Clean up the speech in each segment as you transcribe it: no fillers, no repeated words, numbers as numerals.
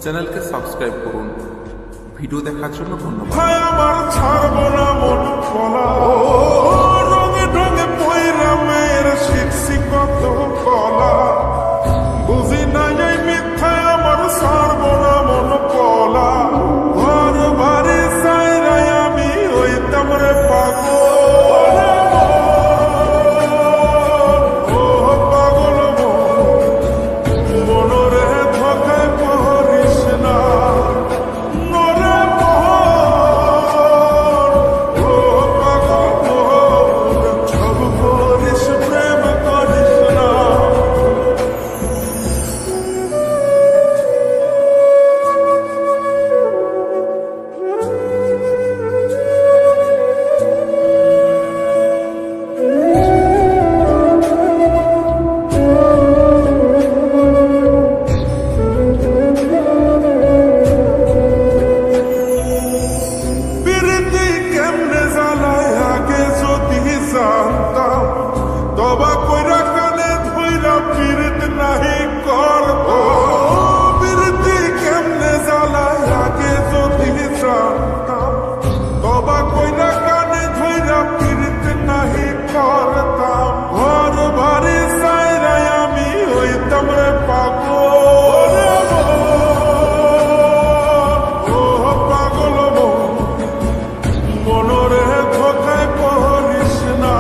চ্যানেলকে সাবস্ক্রাইব করুন। ভিডিও দেখার জন্য ধন্যবাদ। আমার ছাড়বো না মন কলা রঙে রঙে পয়রা মেয়ের শিখছি কত কলা বুঝি না এই মিথ্যায় আমার ছাড়বো না মন কলা ঘর বাড়ি সাইরাই আমি হইতাম রে পাগল তবা কইরা কানে ধইরা পিরিত নাহি করব পিরিতি কেমনে জ্বালায় আগে যদি জানতাম তবা কইরা কানে ধইরা পিরিত নাহি করতাম ঘর বাড়ি সাইরাই আমি হইতাম রে পাগল ও পাগল মনরে ধোকায় করিস না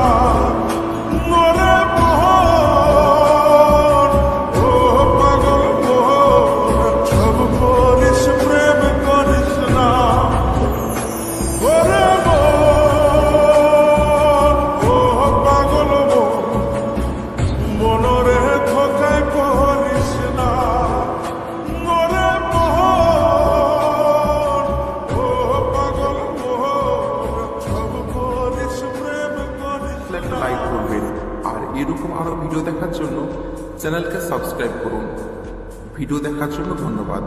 একটা লাইক করবেন আর এরকম আরো ভিডিও দেখার জন্য চ্যানেলকে সাবস্ক্রাইব করুন। ভিডিও দেখার জন্য ধন্যবাদ।